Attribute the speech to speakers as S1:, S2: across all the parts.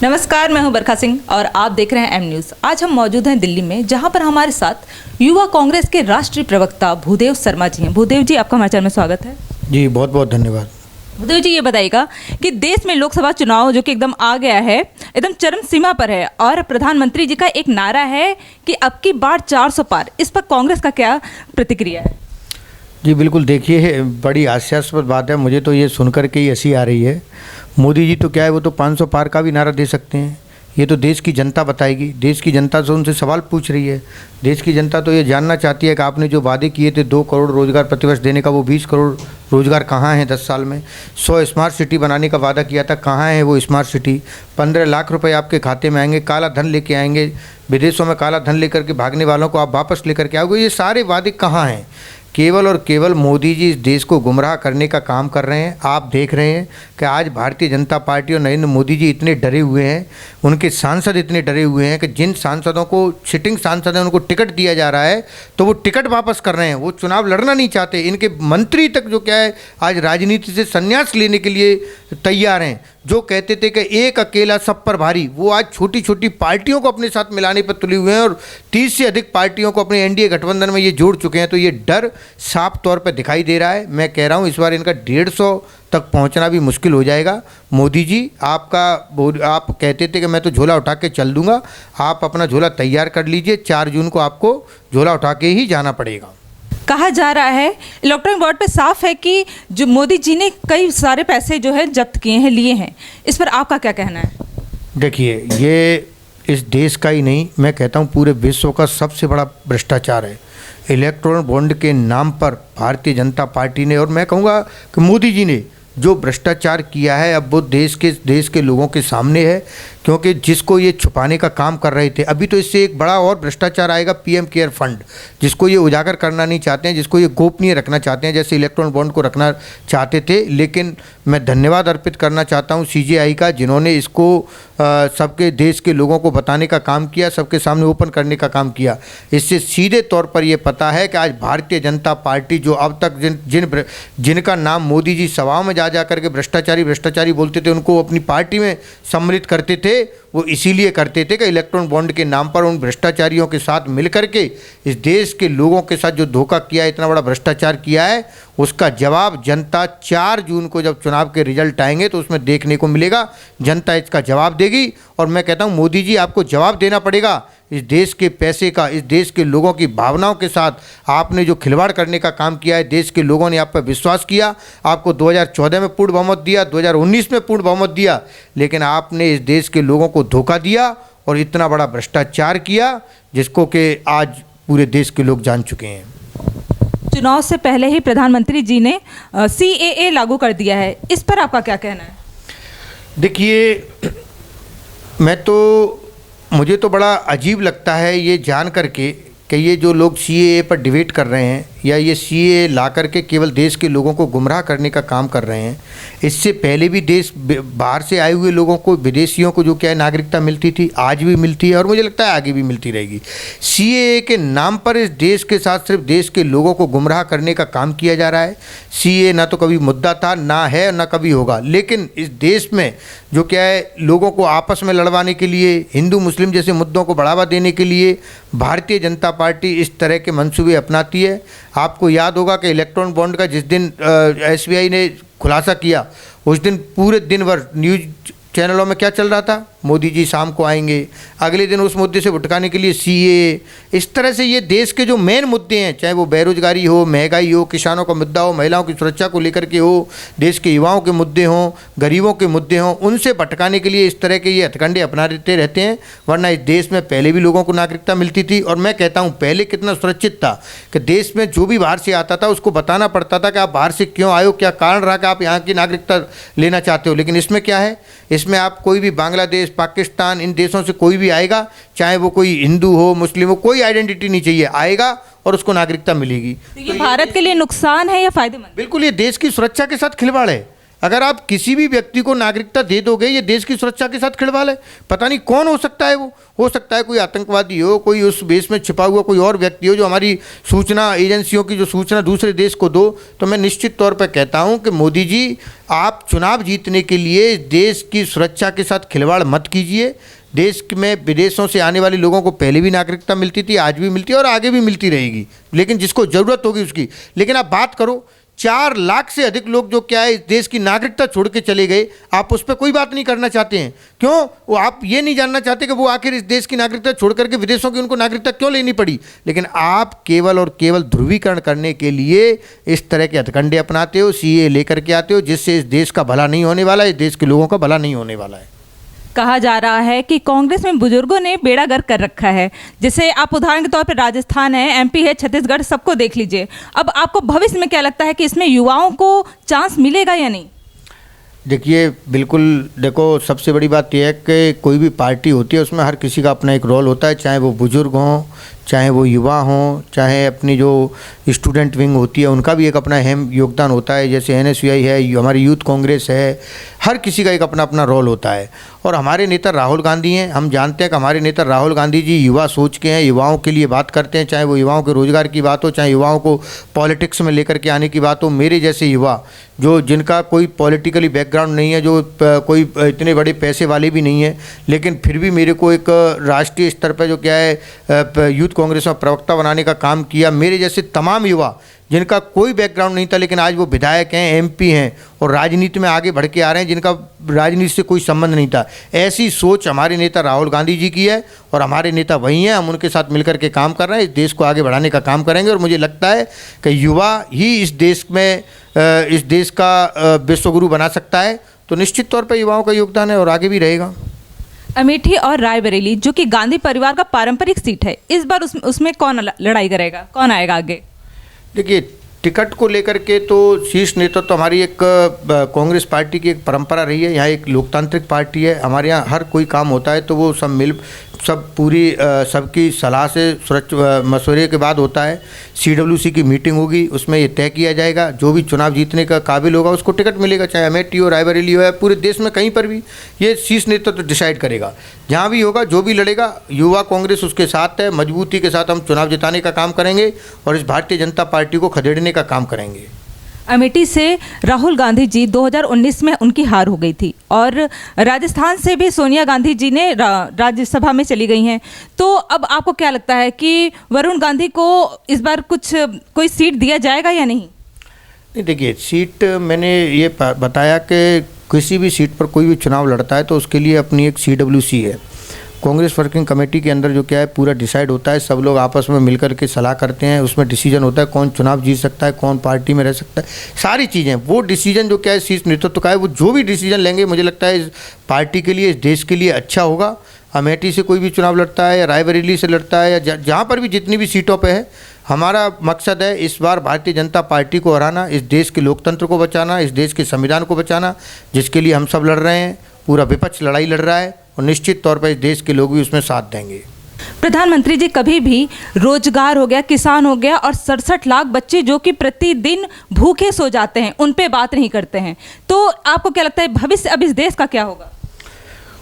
S1: नमस्कार, मैं हूं बरखा सिंह और आप देख रहे हैं एम न्यूज़। आज हम मौजूद हैं दिल्ली में, जहां पर हमारे साथ युवा कांग्रेस के राष्ट्रीय प्रवक्ता भूदेव शर्मा जी हैं। भूदेव जी, आपका हमारे चैनल में स्वागत है।
S2: जी बहुत बहुत धन्यवाद।
S1: भूदेव जी, ये बताइएगा कि देश में लोकसभा चुनाव जो कि एकदम आ गया है, एकदम चरम सीमा पर है और प्रधानमंत्री जी का एक नारा है कि अब की बार 400 पार। इस पर कांग्रेस का क्या प्रतिक्रिया है?
S2: जी बिल्कुल, देखिए बड़ी हास्यास्पद बात है। मुझे तो ये सुनकर के ही हंसी आ रही है। मोदी जी तो क्या है, वो तो 500 पार का भी नारा दे सकते हैं। ये तो देश की जनता बताएगी। देश की जनता से उनसे सवाल पूछ रही है। देश की जनता तो ये जानना चाहती है कि आपने जो वादे किए थे 2 करोड़ रोजगार प्रतिवर्ष देने का, वो 20 करोड़ रोजगार कहाँ हैं 10 साल में? 100 स्मार्ट सिटी बनाने का वादा किया था, कहाँ है वो स्मार्ट सिटी? 15 लाख रुपए आपके खाते में आएंगे, काला धन लेके आएंगे, विदेशों में काला धन लेकर के भागने वालों को आप वापस लेकर के आओगे। ये सारे वादे कहाँ हैं? केवल और केवल मोदी जी इस देश को गुमराह करने का काम कर रहे हैं। आप देख रहे हैं कि आज भारतीय जनता पार्टी और नरेंद्र मोदी जी इतने डरे हुए हैं, उनके सांसद इतने डरे हुए हैं कि जिन सांसदों को, सिटिंग सांसद हैं, उनको टिकट दिया जा रहा है तो वो टिकट वापस कर रहे हैं। वो चुनाव लड़ना नहीं चाहते। इनके मंत्री तक जो क्या है, आज राजनीति से संन्यास लेने के लिए तैयार हैं। जो कहते थे कि एक अकेला सब पर भारी, वो आज छोटी छोटी पार्टियों को अपने साथ मिलाने पर तुले हुए हैं और 30 से अधिक पार्टियों को अपने एनडीए गठबंधन में ये जोड़ चुके हैं। तो ये डर साफ तौर पर दिखाई दे रहा है। मैं कह रहा हूँ इस बार इनका 150 तक पहुंचना भी मुश्किल हो जाएगा। मोदी जी, आप कहते थे कि मैं तो झोला उठा के चल दूंगा। आप अपना झोला तैयार कर लीजिए। 4 जून को आपको झोला उठा के ही जाना पड़ेगा।
S1: कहा जा रहा है, इलेक्ट्रॉनिक बोर्ड पे साफ है कि जो मोदी जी ने कई सारे पैसे जो है जब्त किए हैं, लिए हैं। इस पर आपका क्या कहना है?
S2: देखिए, ये इस देश का ही नहीं, मैं कहता हूँ पूरे विश्व का सबसे बड़ा भ्रष्टाचार है। इलेक्ट्रॉनिक बॉन्ड के नाम पर भारतीय जनता पार्टी ने, और मैं कहूँगा कि मोदी जी ने जो भ्रष्टाचार किया है, अब वो देश के लोगों के सामने है। क्योंकि जिसको ये छुपाने का काम कर रहे थे, अभी तो इससे एक बड़ा और भ्रष्टाचार आएगा, पीएम केयर फंड, जिसको ये उजागर करना नहीं चाहते हैं, जिसको ये गोपनीय रखना चाहते हैं, जैसे इलेक्ट्रॉनिक बॉन्ड को रखना चाहते थे। लेकिन मैं धन्यवाद अर्पित करना चाहता हूँ सीजेआई का, जिन्होंने इसको सबके देश के लोगों को बताने का काम किया, सबके सामने ओपन करने का काम किया। इससे सीधे तौर पर यह पता है कि आज भारतीय जनता पार्टी, जो अब तक जिनका नाम मोदी जी सभाओं में जा करके भ्रष्टाचारी बोलते थे, उनको अपनी पार्टी में सम्मिलित करते थे, वो इसीलिए करते थे कि इलेक्ट्रॉनिक बॉन्ड के नाम पर उन भ्रष्टाचारियों के साथ मिलकर के इस देश के लोगों के साथ जो धोखा किया है, इतना बड़ा भ्रष्टाचार किया है, उसका जवाब जनता 4 जून को जब चुनाव के रिजल्ट आएंगे तो उसमें देखने को मिलेगा। जनता इसका जवाब देगी। और मैं कहता हूँ मोदी जी, आपको जवाब देना पड़ेगा इस देश के पैसे का, इस देश के लोगों की भावनाओं के साथ आपने जो खिलवाड़ करने का काम किया है। देश के लोगों ने आप पर विश्वास किया, आपको 2014 में पूर्ण बहुमत दिया, 2019 में पूर्ण बहुमत दिया, लेकिन आपने इस देश के लोगों को धोखा दिया और इतना बड़ा भ्रष्टाचार किया, जिसको कि आज पूरे देश के लोग जान चुके हैं।
S1: चुनाव से पहले ही प्रधानमंत्री जी ने CAA लागू कर दिया है। इस पर आपका क्या कहना है?
S2: देखिए, मुझे तो बड़ा अजीब लगता है ये जान करके कि ये जो लोग CAA पर डिबेट कर रहे हैं या ये CAA ला करके केवल देश के लोगों को गुमराह करने का काम कर रहे हैं। इससे पहले भी देश बाहर से आए हुए लोगों को, विदेशियों को जो क्या है नागरिकता मिलती थी, आज भी मिलती है और मुझे लगता है आगे भी मिलती रहेगी। CAA के नाम पर इस देश के साथ सिर्फ देश के लोगों को गुमराह करने का काम किया जा रहा है। CAA ना तो कभी मुद्दा था, ना है, ना कभी होगा। लेकिन इस देश में जो क्या है, लोगों को आपस में लड़वाने के लिए, हिंदू मुस्लिम जैसे मुद्दों को बढ़ावा देने के लिए भारतीय जनता पार्टी इस तरह के मंसूबे अपनाती है। आपको याद होगा कि इलेक्ट्रॉनिक बॉन्ड का जिस दिन SBI ने खुलासा किया, उस दिन पूरे दिन भर न्यूज़ चैनलों में क्या चल रहा था? मोदी जी शाम को आएंगे, अगले दिन उस मुद्दे से भटकाने के लिए CAA। इस तरह से ये देश के जो मेन मुद्दे हैं, चाहे वो बेरोजगारी हो, महंगाई हो, किसानों का मुद्दा हो, महिलाओं की सुरक्षा को लेकर के हो, देश के युवाओं के मुद्दे हों, गरीबों के मुद्दे हों, उनसे भटकाने के लिए इस तरह के ये हथकंडे अपना देते रहते हैं। वरना इस देश में पहले भी लोगों को नागरिकता मिलती थी। और मैं कहता हूँ पहले कितना सुरक्षित था कि देश में जो भी बाहर से आता था उसको बताना पड़ता था कि आप बाहर से क्यों आए हो, क्या कारण रहा कि आप यहाँ की नागरिकता लेना चाहते हो। लेकिन इसमें क्या है, इसमें आप कोई भी बांग्लादेश, पाकिस्तान, इन देशों से कोई भी आएगा, चाहे वो कोई हिंदू हो, मुस्लिम हो, कोई आइडेंटिटी नहीं चाहिए, आएगा और उसको नागरिकता मिलेगी।
S1: तो ये भारत के लिए नुकसान है या फायदेमंद?
S2: बिल्कुल, ये देश की सुरक्षा के साथ खिलवाड़ है। अगर आप किसी भी व्यक्ति को नागरिकता दे दोगे, ये देश की सुरक्षा के साथ खिलवाड़ है। पता नहीं कौन हो सकता है, वो हो सकता है कोई आतंकवादी हो, कोई उस देश में छिपा हुआ कोई और व्यक्ति हो जो हमारी सूचना एजेंसियों की जो सूचना दूसरे देश को दो। तो मैं निश्चित तौर पर कहता हूं कि मोदी जी, आप चुनाव जीतने के लिए देश की सुरक्षा के साथ खिलवाड़ मत कीजिए। देश में विदेशों से आने वाले लोगों को पहले भी नागरिकता मिलती थी, आज भी मिलती है और आगे भी मिलती रहेगी, लेकिन जिसको ज़रूरत होगी उसकी। लेकिन आप बात करो 4 लाख से अधिक लोग जो क्या है इस देश की नागरिकता छोड़ के चले गए, आप उस पर कोई बात नहीं करना चाहते हैं। क्यों? वो आप ये नहीं जानना चाहते कि वो आखिर इस देश की नागरिकता छोड़ करके विदेशों की उनको नागरिकता क्यों लेनी पड़ी। लेकिन आप केवल और केवल ध्रुवीकरण करने के लिए इस तरह के हथकंडे अपनाते हो, सीए लेकर के आते हो, जिससे इस देश का भला नहीं होने वाला है, इस देश के लोगों का भला नहीं होने वाला है।
S1: कहा जा रहा है कि कांग्रेस में बुजुर्गों ने बेड़ा गर्क कर रखा है। जैसे आप उदाहरण के तौर पर राजस्थान है, एमपी है, छत्तीसगढ़, सबको देख लीजिए। अब आपको भविष्य में क्या लगता है कि इसमें युवाओं को चांस मिलेगा या नहीं?
S2: देखिए, बिल्कुल, देखो, सबसे बड़ी बात यह है कि कोई भी पार्टी होती है उसमें हर किसी का अपना एक रोल होता है, चाहे वो बुजुर्ग हों, चाहे वो युवा हों, चाहे अपनी जो स्टूडेंट विंग होती है उनका भी एक अपना अहम योगदान होता है। जैसे एनएसयूआई है, हमारी यूथ कांग्रेस है, हर किसी का एक अपना अपना रोल होता है। और हमारे नेता राहुल गांधी हैं, हम जानते हैं कि हमारे नेता राहुल गांधी जी युवा सोच के हैं, युवाओं के लिए बात करते हैं, चाहे वो युवाओं के रोज़गार की बात हो, चाहे युवाओं को पॉलिटिक्स में लेकर के आने की बात हो। मेरे जैसे युवा जो जिनका कोई पॉलिटिकली बैकग्राउंड नहीं है, जो कोई इतने बड़े पैसे वाले भी नहीं है, लेकिन फिर भी मेरे को एक राष्ट्रीय स्तर पर जो क्या है यूथ कांग्रेस में प्रवक्ता बनाने का काम किया। मेरे जैसे तमाम युवा जिनका कोई बैकग्राउंड नहीं था, लेकिन आज वो विधायक हैं, एमपी हैं और राजनीति में आगे बढ़ के आ रहे हैं, जिनका राजनीति से कोई संबंध नहीं था। ऐसी सोच हमारे नेता राहुल गांधी जी की है और हमारे नेता वही हैं। हम उनके साथ मिलकर के काम कर रहे हैं, इस देश को आगे बढ़ाने का काम करेंगे। और मुझे लगता है कि युवा ही इस देश में इस देश का विश्वगुरु बना सकता है। तो निश्चित तौर पर युवाओं का योगदान है और आगे भी रहेगा।
S1: अमेठी और रायबरेली जो कि गांधी परिवार का पारंपरिक सीट है, इस बार उसमें कौन लड़ाई करेगा, कौन आएगा आगे?
S2: देखिए, टिकट को लेकर के तो शीर्ष नेतृत्व तो हमारी एक कांग्रेस पार्टी की एक परंपरा रही है। यहाँ एक लोकतांत्रिक पार्टी है, हमारे यहाँ हर कोई काम होता है तो वो सब पूरी सबकी सलाह से मशवरे के बाद होता है। सीडब्ल्यूसी की मीटिंग होगी, उसमें ये तय किया जाएगा जो भी चुनाव जीतने का काबिल होगा उसको टिकट मिलेगा, चाहे अमेठी हो, रायबरेली हो, या पूरे देश में कहीं पर भी ये शीर्ष नेतृत्व डिसाइड करेगा। जहाँ भी होगा, जो भी लड़ेगा, युवा कांग्रेस उसके साथ है। मजबूती के साथ हम चुनाव जिताने का काम करेंगे और इस भारतीय जनता पार्टी को खदेड़ने का काम करेंगे।
S1: अमेठी से राहुल गांधी जी 2019 में उनकी हार हो गई थी और राजस्थान से भी सोनिया गांधी जी ने राज्यसभा में चली गई हैं। तो अब आपको क्या लगता है कि वरुण गांधी को इस बार कोई सीट दिया जाएगा या नहीं?
S2: नहीं, देखिए, सीट मैंने ये बताया कि किसी भी सीट पर कोई भी चुनाव लड़ता है तो उसके लिए अपनी एक सीडब्ल्यूसी है, कांग्रेस वर्किंग कमेटी के अंदर जो क्या है पूरा डिसाइड होता है। सब लोग आपस में मिलकर के सलाह करते हैं, उसमें डिसीजन होता है कौन चुनाव जीत सकता है, कौन पार्टी में रह सकता है, सारी चीज़ें। वो डिसीजन जो क्या है शीर्ष नेतृत्व का है, वो जो भी डिसीजन लेंगे मुझे लगता है इस पार्टी के लिए, इस देश के लिए अच्छा होगा। अमेठी से कोई भी चुनाव लड़ता है या रायबरेली से लड़ता है या जहाँ पर भी जितनी भी सीटों पर है, हमारा मकसद है इस बार भारतीय जनता पार्टी को हराना, इस देश के लोकतंत्र को बचाना, इस देश के संविधान को बचाना, जिसके लिए हम सब लड़ रहे हैं। पूरा विपक्ष लड़ाई लड़ रहा है और निश्चित तौर पर इस देश के लोग भी उसमें साथ देंगे।
S1: प्रधानमंत्री जी कभी भी रोजगार हो गया, किसान हो गया और 67 लाख बच्चे जो कि प्रतिदिन भूखे सो जाते हैं, उन पे बात नहीं करते हैं। तो आपको क्या लगता है भविष्य अब इस देश का क्या होगा?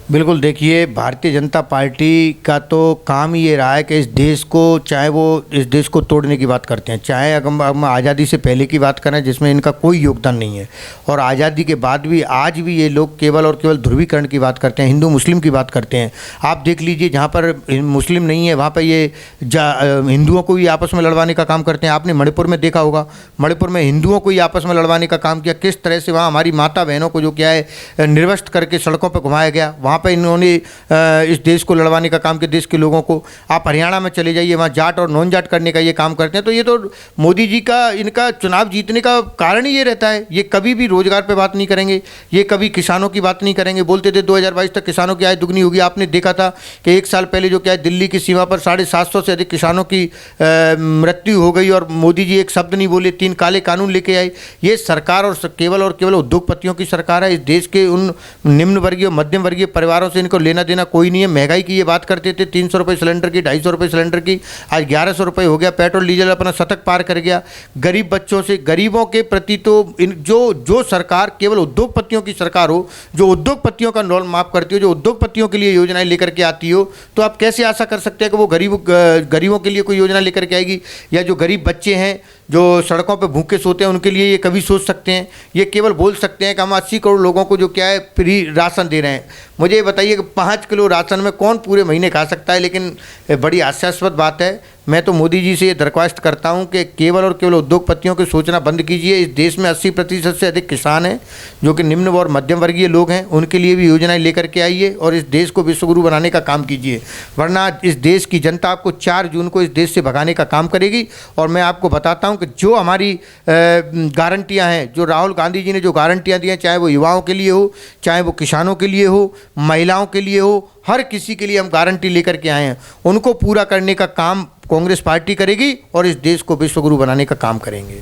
S2: बिल्कुल, देखिए, भारतीय जनता पार्टी का तो काम ही ये रहा है कि इस देश को, चाहे वो इस देश को तोड़ने की बात करते हैं, चाहे अगर हम आज़ादी से पहले की बात करें जिसमें इनका कोई योगदान नहीं है, और आज़ादी के बाद भी आज भी ये लोग केवल और केवल ध्रुवीकरण की बात करते हैं, हिंदू मुस्लिम की बात करते हैं। आप देख लीजिए, जहाँ पर मुस्लिम नहीं है वहाँ पर ये हिंदुओं को भी आपस में लड़वाने का काम करते हैं। आपने मणिपुर में देखा होगा, मणिपुर में हिंदुओं को ही आपस में लड़वाने का काम किया। किस तरह से वहाँ हमारी माता बहनों को जो क्या है निर्वस्त्र करके सड़कों पर घुमाया गया, वहाँ पर इन्होंने इस देश को लड़वाने का काम किया, देश के लोगों को। आप हरियाणा में चले जाइए, वहाँ जाट और नॉन जाट करने का ये काम करते हैं। तो ये तो मोदी जी का, इनका चुनाव जीतने का कारण ही ये रहता है। ये कभी भी रोजगार पे बात नहीं करेंगे, ये कभी किसानों की बात नहीं करेंगे। बोलते थे 2022 तक किसानों की आय दुगनी होगी। आपने देखा था कि एक साल पहले जो क्या है दिल्ली की सीमा पर 750 से अधिक किसानों की मृत्यु हो गई और मोदी जी एक शब्द नहीं बोले, 3 काले कानून लेके आए। ये सरकार और केवल उद्योगपतियों की सरकार है। इस देश के उन निम्न वर्गीय, मध्यम वर्गीय परिवारों से इनको लेना देना कोई नहीं है। महंगाई की ये बात करते थे, 300 रुपये सिलेंडर की, 250 रुपये सिलेंडर की, आज 1100 रुपये हो गया। पेट्रोल डीजल अपना शतक पार कर गया। गरीब बच्चों से, गरीबों के प्रति तो जो सरकार केवल उद्योगपतियों की सरकार हो, जो उद्योगपतियों का लोन माफ करती हो, जो उद्योगपतियों के लिए योजनाएं लेकर के आती हो, तो आप कैसे आशा कर सकते हैं कि वो गरीबों के लिए कोई योजना लेकर के आएगी? या जो गरीब बच्चे हैं जो सड़कों पर भूखे सोते हैं, उनके लिए ये कभी सोच सकते हैं? ये केवल बोल सकते हैं कि हम 80 करोड़ लोगों को जो क्या है फ्री राशन दे रहे हैं। मुझे ये बताइए कि 5 किलो राशन में कौन पूरे महीने खा सकता है? लेकिन बड़ी हास्यास्पद बात है। मैं तो मोदी जी से ये दरख्वास्त करता हूं कि केवल और केवल उद्योगपतियों की सोचना बंद कीजिए। इस देश में 80% से अधिक किसान हैं जो कि निम्न और मध्यम वर्गीय लोग हैं, उनके लिए भी योजनाएं लेकर के आइए और इस देश को विश्वगुरु बनाने का काम कीजिए। वरना इस देश की जनता आपको 4 जून को इस देश से भगाने का काम करेगी। और मैं आपको बताता हूं कि जो हमारी गारंटियाँ हैं, जो राहुल गांधी जी ने जो गारंटियाँ दी हैं, चाहे वो युवाओं के लिए हो, चाहे वो किसानों के लिए हो, महिलाओं के लिए हो, हर किसी के लिए हम गारंटी लेकर के आए हैं। उनको पूरा करने का काम कांग्रेस पार्टी करेगी और इस देश को विश्वगुरु बनाने का काम करेंगे।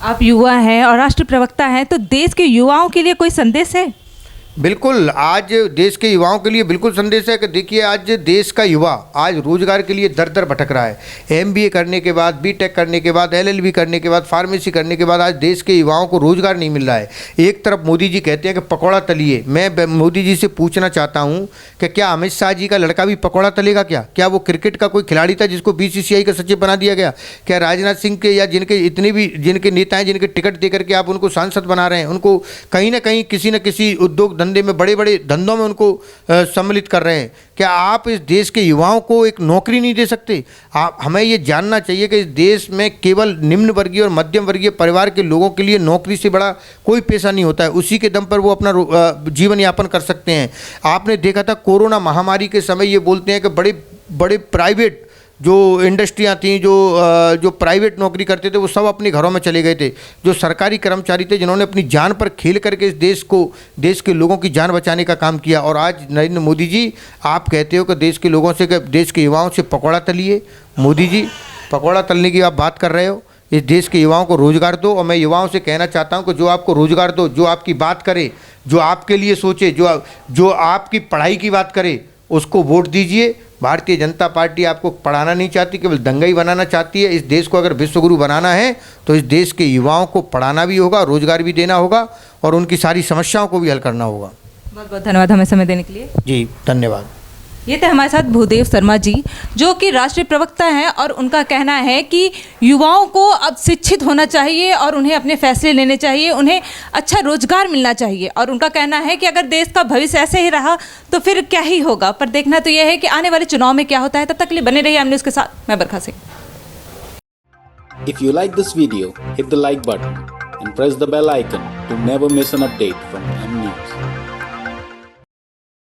S1: आप युवा हैं और राष्ट्रीय प्रवक्ता हैं, तो देश के युवाओं के लिए कोई संदेश है?
S2: बिल्कुल, आज देश के युवाओं के लिए बिल्कुल संदेश है कि देखिए, आज देश का युवा आज रोजगार के लिए दर दर भटक रहा है। MBA करने के बाद, BTech करने के बाद, LLB करने के बाद, फार्मेसी करने के बाद आज देश के युवाओं को रोजगार नहीं मिल रहा है। एक तरफ मोदी जी कहते हैं कि पकौड़ा तलिए। मैं मोदी जी से पूछना चाहता हूँ कि क्या अमित शाह जी का लड़का भी पकौड़ा तलेगा? क्या वो क्रिकेट का कोई खिलाड़ी था जिसको BCCI का सचिव बना दिया गया? क्या राजनाथ सिंह के या जिनके नेता हैं, जिनके टिकट दे करके आप उनको सांसद बना रहे हैं, उनको कहीं ना कहीं किसी न किसी उद्योग धंधे में, बड़े बड़े धंधों में उनको सम्मिलित कर रहे हैं? क्या आप इस देश के युवाओं को एक नौकरी नहीं दे सकते? हमें ये जानना चाहिए कि इस देश में केवल निम्न वर्गीय और मध्यम वर्गीय परिवार के लोगों के लिए नौकरी से बड़ा कोई पेशा नहीं होता है। उसी के दम पर वो अपना जीवन यापन कर सकते हैं। आपने देखा था कोरोना महामारी के समय, ये बोलते हैं कि बड़े बड़े प्राइवेट जो इंडस्ट्रियाँ थीं, जो प्राइवेट नौकरी करते थे, वो सब अपने घरों में चले गए थे। जो सरकारी कर्मचारी थे, जिन्होंने अपनी जान पर खेल करके इस देश के लोगों की जान बचाने का काम किया। और आज नरेंद्र मोदी जी, आप कहते हो कि देश के लोगों से, देश के युवाओं से पकौड़ा तलिए। मोदी जी, पकौड़ा तलने की आप बात कर रहे हो? इस देश के युवाओं को रोज़गार दो। और मैं युवाओं से कहना चाहता हूं कि जो आपको रोज़गार दो, जो आपकी बात करे, जो आपके लिए सोचे, जो आपकी पढ़ाई की बात करे, उसको वोट दीजिए। भारतीय जनता पार्टी आपको पढ़ाना नहीं चाहती, केवल दंगाई बनाना चाहती है। इस देश को अगर विश्वगुरु बनाना है तो इस देश के युवाओं को पढ़ाना भी होगा, रोजगार भी देना होगा और उनकी सारी समस्याओं को भी हल करना होगा।
S1: बहुत बहुत धन्यवाद हमें समय देने के लिए।
S2: जी धन्यवाद।
S1: ये थे हमारे साथ भूदेव शर्मा जी, जो कि राष्ट्रीय प्रवक्ता हैं, और उनका कहना है कि युवाओं को अब शिक्षित होना चाहिए और उन्हें अपने फैसले लेने चाहिए, उन्हें अच्छा रोजगार मिलना चाहिए। और उनका कहना है कि अगर देश का भविष्य ऐसे ही रहा तो फिर क्या ही होगा। पर देखना तो यह है कि आने वाले चुनाव में क्या होता है। तब तक के लिए बने रहिए हम न्यूज़ के साथ। मैं बरखा Singh.
S3: If you like this video, hit the like button and press the bell icon to never miss an update from